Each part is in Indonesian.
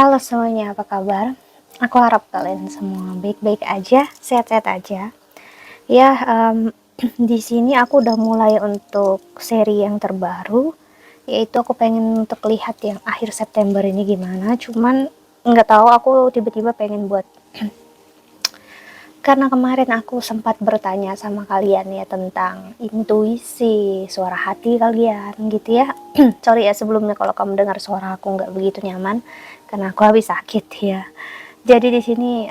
Halo semuanya, apa kabar? Aku harap kalian semua baik-baik aja, sehat-sehat aja. Ya, di sini aku udah mulai untuk seri yang terbaru, yaitu aku pengen untuk lihat yang akhir September ini gimana. Cuman nggak tahu, aku tiba-tiba pengen buat karena kemarin aku sempat bertanya sama kalian ya tentang intuisi, suara hati kalian gitu ya. Sorry ya sebelumnya kalau kamu dengar suara aku nggak begitu nyaman karena aku habis sakit ya. Jadi di sini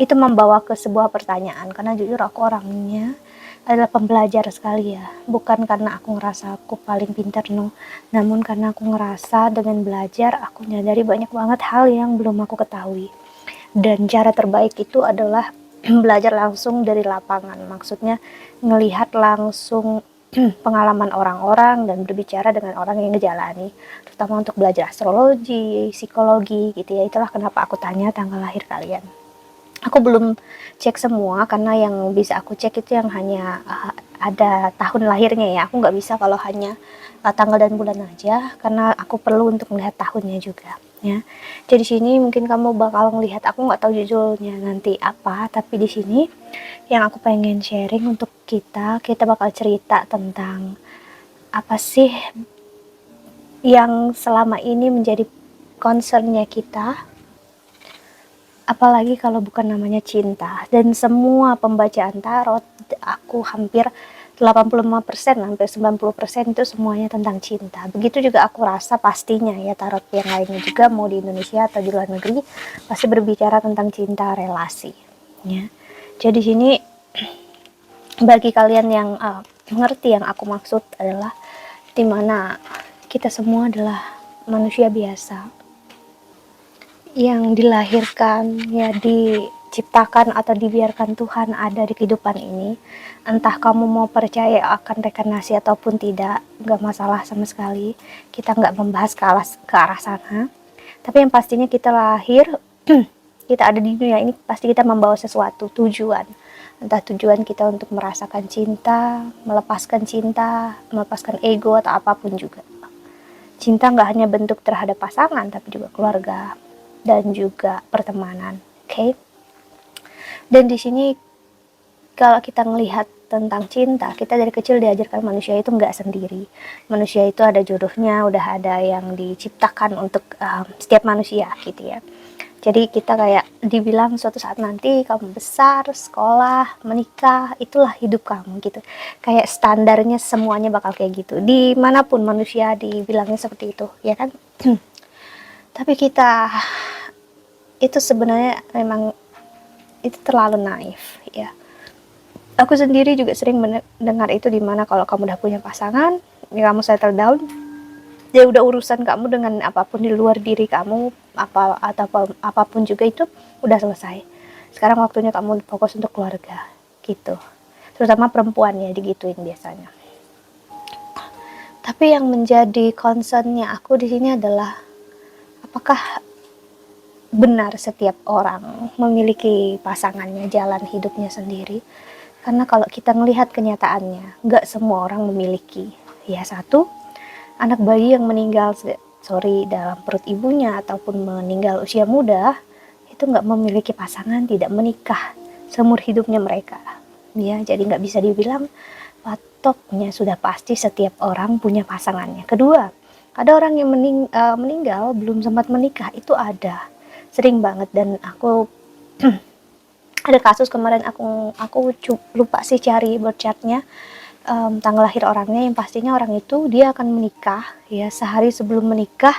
itu membawa ke sebuah pertanyaan karena jujur aku orangnya adalah pembelajar sekali ya, bukan karena aku ngerasa aku paling pintar, no, namun karena aku ngerasa dengan belajar aku menyadari banyak banget hal yang belum aku ketahui. Dan cara terbaik itu adalah belajar langsung dari lapangan, maksudnya ngelihat langsung pengalaman orang-orang dan berbicara dengan orang yang ngejalani, terutama untuk belajar astrologi, psikologi gitu ya. Itulah kenapa aku tanya tanggal lahir kalian. Aku belum cek semua karena yang bisa aku cek itu yang hanya ada tahun lahirnya ya. Aku nggak bisa kalau hanya tanggal dan bulan aja karena aku perlu untuk melihat tahunnya juga ya. Jadi sini mungkin kamu bakal melihat, aku nggak tahu judulnya nanti apa, tapi di sini yang aku pengen sharing untuk kita bakal cerita tentang apa sih yang selama ini menjadi concernnya kita, apalagi kalau bukan namanya cinta. Dan semua pembacaan tarot aku hampir 85%, hampir 90% itu semuanya tentang cinta. Begitu juga aku rasa pastinya ya tarot yang lainnya juga, mau di Indonesia atau di luar negeri, pasti berbicara tentang cinta, relasi ya. Jadi sini bagi kalian yang mengerti yang aku maksud adalah dimana kita semua adalah manusia biasa yang dilahirkan ya, diciptakan atau dibiarkan Tuhan ada di kehidupan ini. Entah kamu mau percaya akan reinkarnasi ataupun tidak, nggak masalah sama sekali, kita nggak membahas ke arah sana. Tapi yang pastinya kita lahir kita ada di dunia ini pasti kita membawa sesuatu tujuan, entah tujuan kita untuk merasakan cinta, melepaskan ego atau apapun juga. Cinta nggak hanya bentuk terhadap pasangan, tapi juga keluarga dan juga pertemanan, oke? Dan di sini kalau kita melihat tentang cinta, kita dari kecil diajarkan manusia itu nggak sendiri. Manusia itu ada jodohnya, udah ada yang diciptakan untuk setiap manusia gitu ya. Jadi kita kayak dibilang suatu saat nanti kamu besar, sekolah, menikah, itulah hidup kamu gitu. Kayak standarnya semuanya bakal kayak gitu. Dimanapun manusia dibilangnya seperti itu, ya kan? Tapi kita itu sebenarnya memang itu terlalu naif ya. Aku sendiri juga sering mendengar itu, dimana kalau kamu udah punya pasangan, ya kamu settle down, ya udah urusan kamu dengan apapun di luar diri kamu, apapun juga itu udah selesai. Sekarang waktunya kamu fokus untuk keluarga gitu. Terutama perempuan ya digituin biasanya. Tapi yang menjadi concernnya aku di sini adalah apakah benar setiap orang memiliki pasangannya, jalan hidupnya sendiri? Karena kalau kita melihat kenyataannya, nggak semua orang memiliki. Ya, satu, anak bayi yang meninggal dalam perut ibunya ataupun meninggal usia muda itu nggak memiliki pasangan, tidak menikah seumur hidupnya mereka ya. Jadi nggak bisa dibilang patoknya sudah pasti setiap orang punya pasangannya. Kedua, ada orang yang meninggal belum sempat menikah, itu ada sering banget. Dan aku ada kasus kemarin, aku lupa sih cari birth chartnya, tanggal lahir orangnya, yang pastinya orang itu dia akan menikah ya, sehari sebelum menikah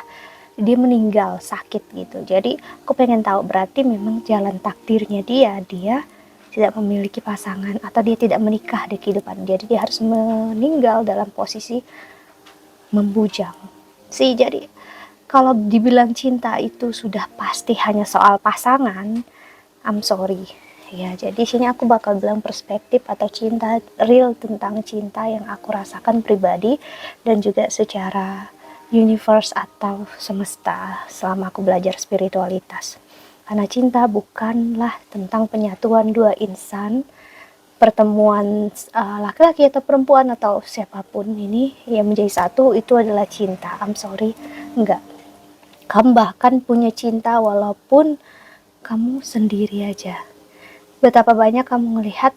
dia meninggal sakit gitu. Jadi aku pengen tahu, berarti memang jalan takdirnya dia tidak memiliki pasangan atau dia tidak menikah di kehidupan. Jadi dia harus meninggal dalam posisi membujang sih. Jadi kalau dibilang cinta itu sudah pasti hanya soal pasangan, I'm sorry ya. Jadi sini aku bakal bilang perspektif atau cinta real, tentang cinta yang aku rasakan pribadi dan juga secara universe atau semesta selama aku belajar spiritualitas. Karena cinta bukanlah tentang penyatuan dua insan, pertemuan laki-laki atau perempuan atau siapapun ini yang menjadi satu itu adalah cinta. I'm sorry, enggak. Kamu bahkan punya cinta walaupun kamu sendiri aja. Betapa banyak kamu melihat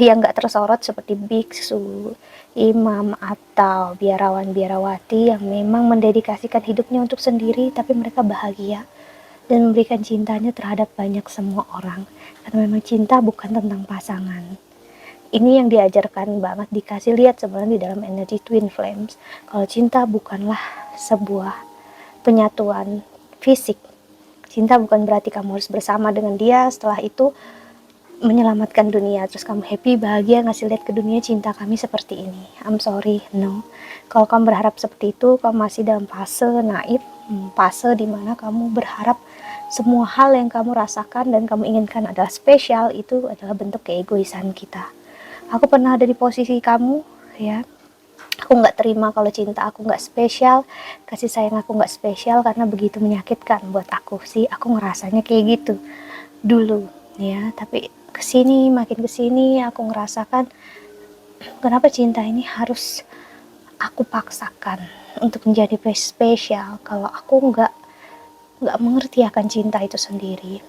yang gak tersorot seperti biksu, imam, atau biarawan-biarawati yang memang mendedikasikan hidupnya untuk sendiri, tapi mereka bahagia dan memberikan cintanya terhadap banyak semua orang. Karena memang cinta bukan tentang pasangan. Ini yang diajarkan banget, dikasih lihat sebenarnya di dalam energi Twin Flames. Kalau cinta bukanlah sebuah penyatuan fisik. Cinta bukan berarti kamu harus bersama dengan dia, setelah itu menyelamatkan dunia, terus kamu happy, bahagia, ngasih lihat ke dunia cinta kami seperti ini. I'm sorry, no. Kalau kamu berharap seperti itu, kamu masih dalam fase naif, fase dimana kamu berharap semua hal yang kamu rasakan dan kamu inginkan adalah spesial. Itu adalah bentuk keegoisan kita. Aku pernah ada di posisi kamu, ya. Aku nggak terima kalau cinta aku nggak spesial, kasih sayang aku nggak spesial, karena begitu menyakitkan buat aku sih. Aku ngerasanya kayak gitu dulu, ya. Tapi makin kesini aku ngerasakan kenapa cinta ini harus aku paksakan untuk menjadi spesial kalau aku nggak mengerti akan cinta itu sendiri,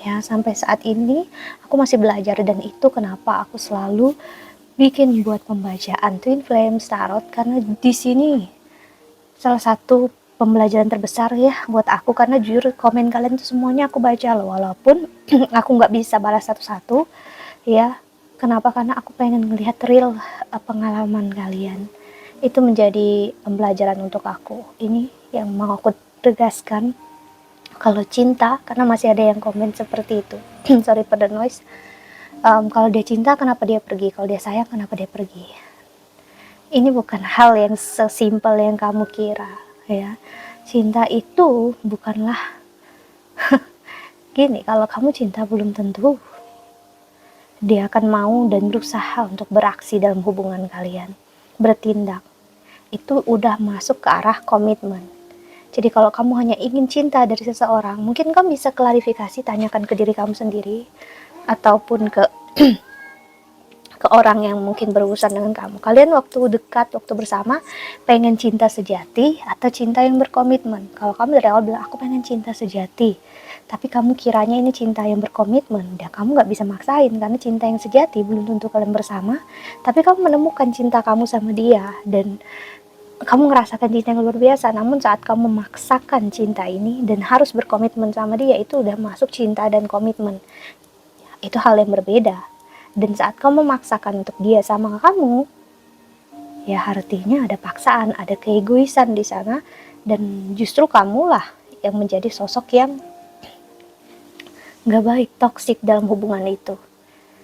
ya. Sampai saat ini aku masih belajar, dan itu kenapa aku selalu bikin buat pembacaan Twin Flame Tarot, karena di sini salah satu pembelajaran terbesar ya buat aku, karena jujur komen kalian itu semuanya aku baca loh, walaupun aku nggak bisa balas satu-satu, ya. Kenapa? Karena aku pengen melihat real pengalaman kalian. Itu menjadi pembelajaran untuk aku. Ini yang mau aku tegaskan. Kalau cinta, karena masih ada yang komen seperti itu. Sorry for the noise. Kalau dia cinta, kenapa dia pergi? Kalau dia sayang, kenapa dia pergi? Ini bukan hal yang sesimpel yang kamu kira, ya. Cinta itu bukanlah gini, kalau kamu cinta belum tentu dia akan mau dan berusaha untuk beraksi dalam hubungan kalian, bertindak. Itu udah masuk ke arah komitmen. Jadi kalau kamu hanya ingin cinta dari seseorang, mungkin kamu bisa klarifikasi, tanyakan ke diri kamu sendiri, ataupun ke orang yang mungkin berurusan dengan kamu. Kalian waktu dekat, waktu bersama, pengen cinta sejati atau cinta yang berkomitmen? Kalau kamu dari awal bilang, aku pengen cinta sejati, tapi kamu kiranya ini cinta yang berkomitmen, ya kamu gak bisa maksain, karena cinta yang sejati belum tentu kalian bersama, tapi kamu menemukan cinta kamu sama dia, dan kamu ngerasakan cinta yang luar biasa. Namun saat kamu memaksakan cinta ini dan harus berkomitmen sama dia, itu udah masuk cinta dan komitmen. Itu hal yang berbeda. Dan saat kamu memaksakan untuk dia sama kamu, ya artinya ada paksaan, ada keegoisan di sana, dan justru kamulah yang menjadi sosok yang gak baik, toksik dalam hubungan itu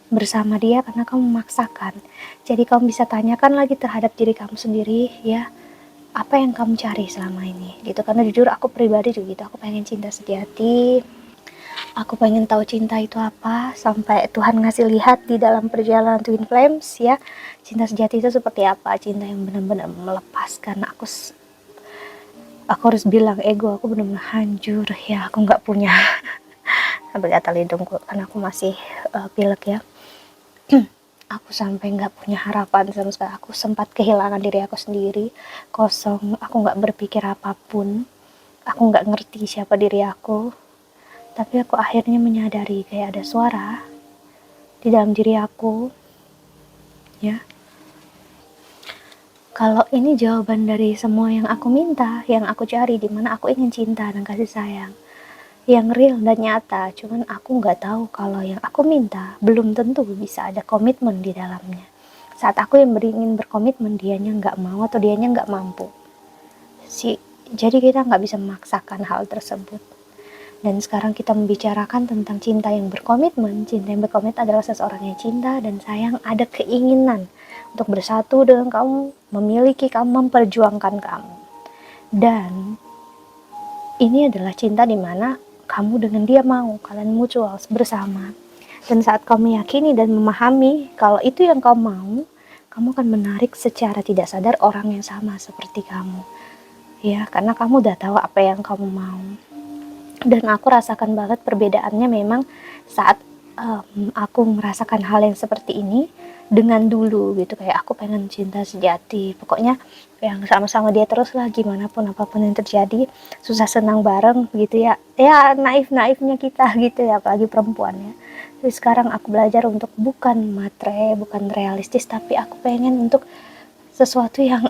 bersama dia, karena kamu memaksakan. Jadi kamu bisa tanyakan lagi terhadap diri kamu sendiri, ya, apa yang kamu cari selama ini gitu. Karena jujur aku pribadi juga gitu, aku pengen cinta sejati, aku pengen tahu cinta itu apa, sampai Tuhan ngasih lihat di dalam perjalanan Twin Flames, ya, cinta sejati itu seperti apa, cinta yang benar-benar melepaskan. Aku harus bilang, ego aku benar-benar hancur, ya. Aku nggak punya sampai gatal hidungku karena aku masih pilek, ya. Aku sampai nggak punya harapan sama sekali. Aku sempat kehilangan diri aku sendiri, kosong. Aku nggak berpikir apapun, aku nggak ngerti siapa diri aku. Tapi aku akhirnya menyadari kayak ada suara di dalam diri aku, ya. Kalau ini jawaban dari semua yang aku minta, yang aku cari, dimana aku ingin cinta dan kasih sayang yang real dan nyata, cuman aku nggak tahu kalau yang aku minta belum tentu bisa ada komitmen di dalamnya. Saat aku yang ingin berkomitmen, dianya nggak mau atau dianya nggak mampu. Jadi kita nggak bisa memaksakan hal tersebut. Dan sekarang kita membicarakan tentang cinta yang berkomitmen. Cinta yang berkomitmen adalah seseorang yang cinta dan sayang, ada keinginan untuk bersatu dengan kamu, memiliki kamu, memperjuangkan kamu. Dan ini adalah cinta di mana kamu dengan dia mau, kalian mutual bersama. Dan saat kamu meyakini dan memahami kalau itu yang kamu mau, kamu akan menarik secara tidak sadar orang yang sama seperti kamu, ya, karena kamu udah tahu apa yang kamu mau. Dan aku rasakan banget perbedaannya memang saat aku merasakan hal yang seperti ini dengan dulu gitu, kayak aku pengen cinta sejati, pokoknya yang sama-sama dia terus lah, gimana pun apapun yang terjadi, susah senang bareng gitu ya, ya naif-naifnya kita gitu ya, apalagi perempuan ya. Jadi sekarang aku belajar untuk bukan matre, bukan realistis, tapi aku pengen untuk sesuatu yang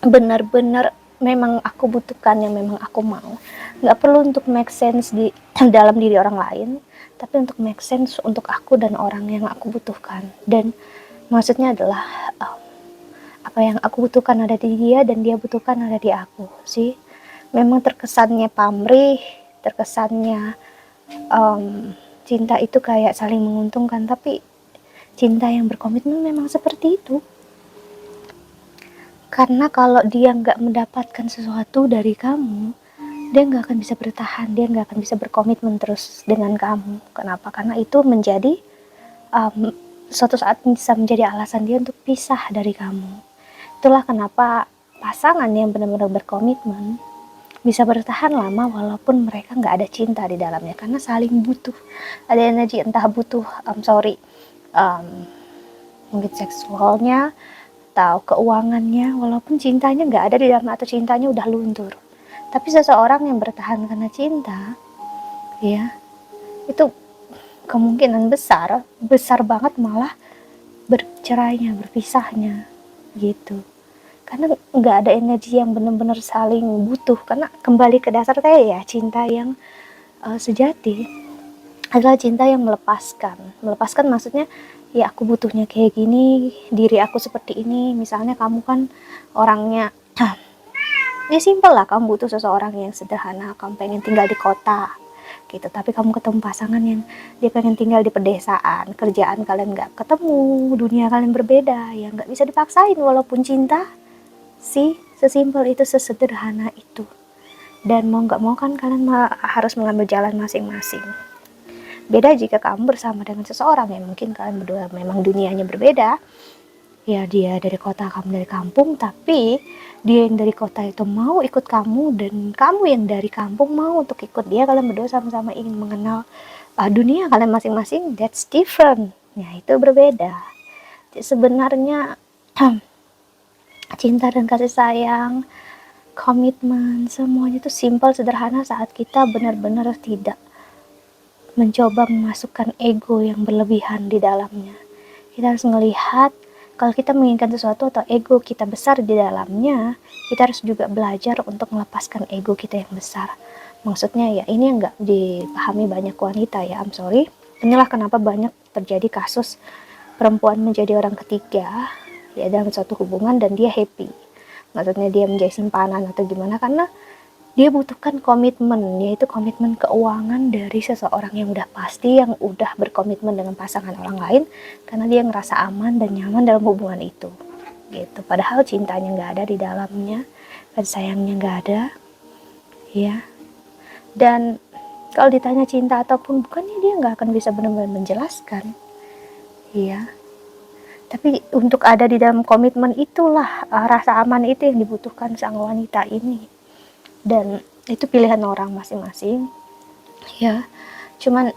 benar-benar memang aku butuhkan, yang memang aku mau. Nggak perlu untuk make sense di dalam diri orang lain, tapi untuk make sense untuk aku dan orang yang aku butuhkan. Dan maksudnya adalah apa yang aku butuhkan ada di dia dan dia butuhkan ada di aku sih. Memang terkesannya pamrih, terkesannya cinta itu kayak saling menguntungkan, tapi cinta yang berkomitmen memang seperti itu. Karena kalau dia nggak mendapatkan sesuatu dari kamu, dia nggak akan bisa bertahan, dia nggak akan bisa berkomitmen terus dengan kamu. Kenapa? Karena itu menjadi um, suatu saat bisa menjadi alasan dia untuk pisah dari kamu. Itulah kenapa pasangan yang benar-benar berkomitmen bisa bertahan lama walaupun mereka nggak ada cinta di dalamnya, karena saling butuh. Ada energi, entah butuh um, mungkin seksualnya atau keuangannya, walaupun cintanya nggak ada di dalam atau cintanya udah luntur. Tapi seseorang yang bertahan karena cinta, ya, itu kemungkinan besar, besar banget malah bercerainya, berpisahnya, gitu. Karena nggak ada energi yang benar-benar saling butuh. Karena kembali ke dasar tadi ya, cinta yang sejati adalah cinta yang melepaskan. Melepaskan maksudnya, ya aku butuhnya kayak gini, diri aku seperti ini. Misalnya kamu kan orangnya ya simpel lah, kamu butuh seseorang yang sederhana, kamu pengen tinggal di kota gitu, tapi kamu ketemu pasangan yang dia pengen tinggal di pedesaan, kerjaan kalian nggak ketemu, dunia kalian berbeda, ya nggak bisa dipaksain. Walaupun cinta sih sesimpel itu, sesederhana itu, dan mau nggak mau kan kalian harus mengambil jalan masing-masing. Beda jika kamu bersama dengan seseorang yang mungkin kalian berdua memang dunianya berbeda, ya dia dari kota, kamu dari kampung, tapi dia yang dari kota itu mau ikut kamu, dan kamu yang dari kampung mau untuk ikut dia. Kalian berdua sama-sama ingin mengenal dunia kalian masing-masing. That's different, ya itu berbeda. Jadi sebenarnya cinta dan kasih sayang, komitmen, semuanya itu simple, sederhana saat kita benar-benar tidak mencoba memasukkan ego yang berlebihan di dalamnya. Kita harus melihat kalau kita menginginkan sesuatu atau ego kita besar di dalamnya, kita harus juga belajar untuk melepaskan ego kita yang besar. Maksudnya ya, ini yang nggak dipahami banyak wanita ya, I'm sorry. Inilah kenapa banyak terjadi kasus perempuan menjadi orang ketiga ya dalam suatu hubungan dan dia happy. Maksudnya dia menjadi simpanan atau gimana, karena dia butuhkan komitmen, yaitu komitmen keuangan dari seseorang yang udah pasti, yang udah berkomitmen dengan pasangan orang lain, karena dia ngerasa aman dan nyaman dalam hubungan itu gitu. Padahal cintanya nggak ada di dalamnya, dan sayangnya nggak ada ya. Dan kalau ditanya cinta ataupun bukannya, dia nggak akan bisa benar-benar menjelaskan ya. Tapi untuk ada di dalam komitmen itulah rasa aman itu yang dibutuhkan sang wanita ini. Dan itu pilihan orang masing-masing ya. Cuman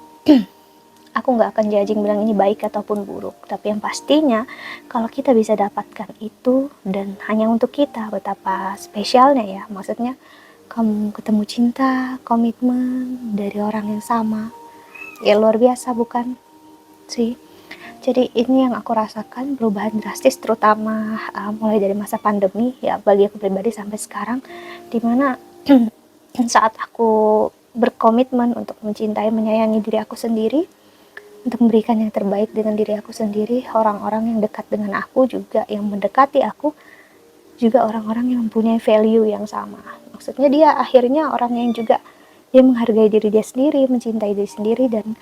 aku nggak akan judging bilang ini baik ataupun buruk, tapi yang pastinya kalau kita bisa dapatkan itu dan hanya untuk kita, betapa spesialnya ya. Maksudnya kamu ketemu cinta, komitmen dari orang yang sama, ya luar biasa bukan sih. Jadi ini yang aku rasakan, perubahan drastis, terutama mulai dari masa pandemi ya, bagi aku pribadi sampai sekarang, dimana saat aku berkomitmen untuk mencintai, menyayangi diri aku sendiri, untuk memberikan yang terbaik dengan diri aku sendiri, orang-orang yang dekat dengan aku juga, yang mendekati aku juga orang-orang yang mempunyai value yang sama. Maksudnya dia akhirnya orang yang juga dia menghargai diri dia sendiri, mencintai diri sendiri, dan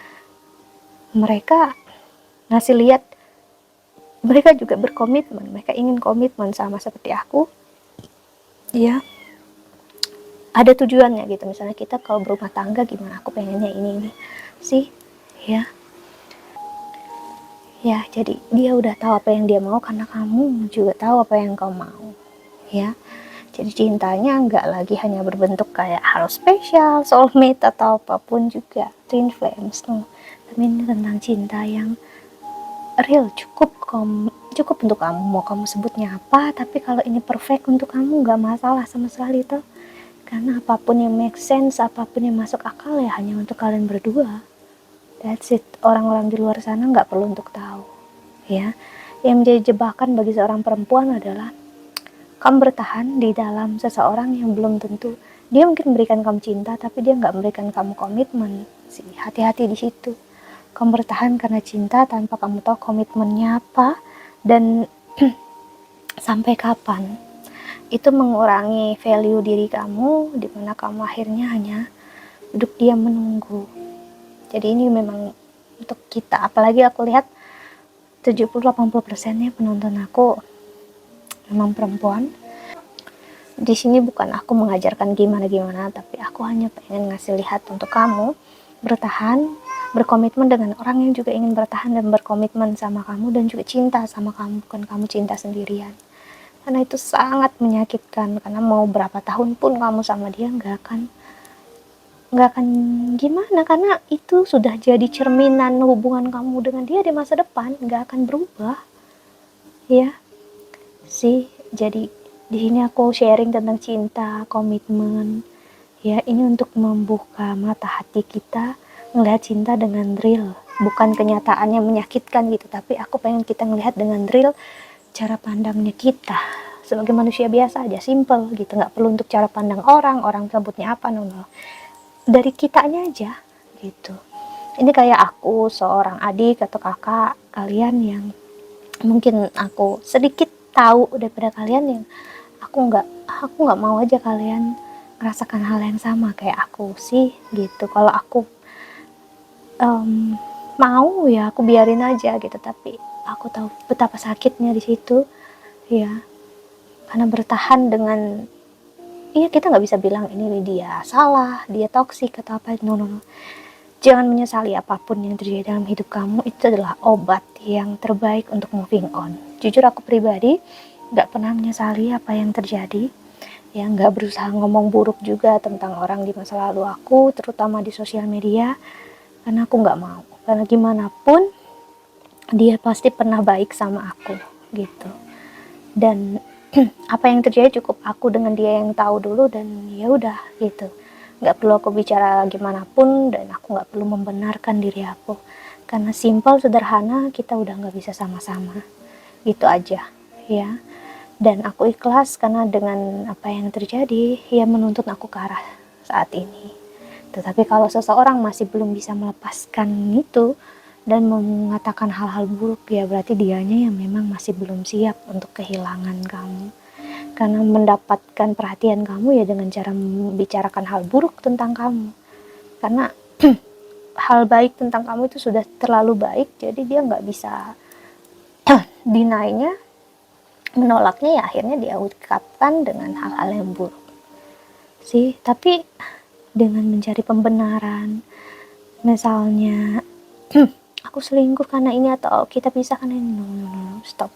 mereka ngasih lihat mereka juga berkomitmen, mereka ingin komitmen sama seperti aku ya, ada tujuannya gitu. Misalnya kita kalau berumah tangga gimana, aku pengennya ini sih ya. Ya, jadi dia udah tahu apa yang dia mau karena kamu juga tahu apa yang kau mau ya. Jadi cintanya nggak lagi hanya berbentuk kayak harus spesial, soulmate atau apapun juga, twin flames, no. Tapi ini tentang cinta yang real, cukup untuk kamu, mau kamu sebutnya apa, tapi kalau ini perfect untuk kamu nggak masalah sama sekali tuh. Karena apapun yang make sense, apapun yang masuk akal ya hanya untuk kalian berdua. That's it. Orang-orang di luar sana nggak perlu untuk tahu, ya. Yang menjadi jebakan bagi seorang perempuan adalah kamu bertahan di dalam seseorang yang belum tentu dia mungkin memberikan kamu cinta, tapi dia nggak memberikan kamu komitmen. Hati-hati di situ. Kamu bertahan karena cinta tanpa kamu tahu komitmennya apa dan sampai kapan. Itu mengurangi value diri kamu, di mana kamu akhirnya hanya duduk diam menunggu. Jadi ini memang untuk kita, apalagi aku lihat 70-80% penonton aku memang perempuan. Di sini bukan aku mengajarkan gimana-gimana, tapi aku hanya pengen ngasih lihat untuk kamu bertahan, berkomitmen dengan orang yang juga ingin bertahan dan berkomitmen sama kamu dan juga cinta sama kamu, bukan kamu cinta sendirian. Karena itu sangat menyakitkan, karena mau berapa tahun pun kamu sama dia nggak akan gimana, karena itu sudah jadi cerminan hubungan kamu dengan dia di masa depan, nggak akan berubah, ya sih. Jadi di sini aku sharing tentang cinta, komitmen, ya ini untuk membuka mata hati kita ngelihat cinta dengan real, bukan kenyataan yang menyakitkan gitu, tapi aku pengen kita ngelihat dengan real cara pandangnya kita sebagai manusia biasa aja, simple gitu, nggak perlu untuk cara pandang orang sebutnya apa, no. Dari kitanya aja gitu. Ini kayak aku seorang adik atau kakak kalian yang mungkin aku sedikit tahu daripada kalian, yang aku nggak mau aja kalian merasakan hal yang sama kayak aku sih gitu. Kalau aku mau ya aku biarin aja gitu, tapi aku tahu betapa sakitnya di situ, ya. Karena bertahan dengan, iya kita nggak bisa bilang ini dia salah, dia toksik atau apa, no. Jangan menyesali apapun yang terjadi dalam hidup kamu, itu adalah obat yang terbaik untuk moving on. Jujur aku pribadi nggak pernah menyesali apa yang terjadi, ya nggak berusaha ngomong buruk juga tentang orang di masa lalu aku, terutama di sosial media, karena aku nggak mau, karena gimana pun dia pasti pernah baik sama aku gitu. Dan apa yang terjadi cukup aku dengan dia yang tahu dulu, dan ya udah gitu, nggak perlu aku bicara gimana pun, dan aku nggak perlu membenarkan diri aku, karena simpel sederhana kita udah nggak bisa sama-sama gitu aja, ya. Dan aku ikhlas karena dengan apa yang terjadi ya menuntut aku ke arah saat ini. Tetapi kalau seseorang masih belum bisa melepaskan itu dan mengatakan hal-hal buruk, ya berarti dianya yang memang masih belum siap untuk kehilangan kamu. Karena mendapatkan perhatian kamu ya dengan cara membicarakan hal buruk tentang kamu. Karena hal baik tentang kamu itu sudah terlalu baik, jadi dia nggak bisa deny-nya, menolaknya, ya akhirnya dia ungkapkan dengan hal-hal yang buruk sih. Tapi dengan mencari pembenaran, misalnya aku selingkuh karena ini, atau kita pisah karena ini, no, stop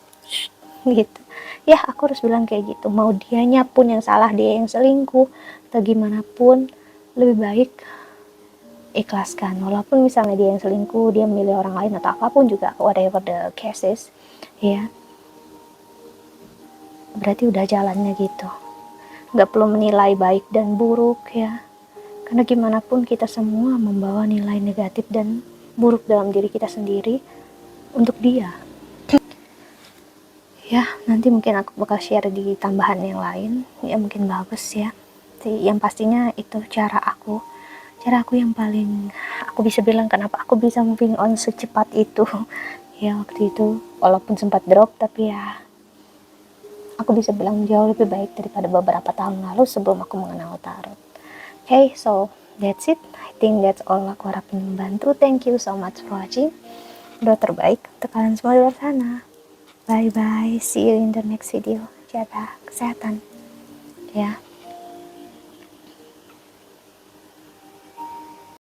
gitu ya. Aku harus bilang kayak gitu, mau dianya pun yang salah, dia yang selingkuh atau gimana pun, lebih baik ikhlaskan. Walaupun misalnya dia yang selingkuh, dia memilih orang lain atau apapun juga, whatever the cases, ya berarti udah jalannya gitu. Nggak perlu menilai baik dan buruk, ya, karena gimana pun kita semua membawa nilai negatif dan buruk dalam diri kita sendiri untuk dia, ya. Nanti mungkin aku bakal share di tambahan yang lain, ya mungkin bagus ya. Yang pastinya itu cara aku yang paling aku bisa bilang kenapa aku bisa moving on secepat itu ya. Waktu itu walaupun sempat drop, tapi ya aku bisa bilang jauh lebih baik daripada beberapa tahun lalu sebelum aku mengenal tarot. Okay, so that's it. I think that's all aku harapin membantu. Thank you so much for watching. Doa terbaik untuk kalian semua di luar sana. Bye bye, see you in the next video. Jaga kesehatan, ya.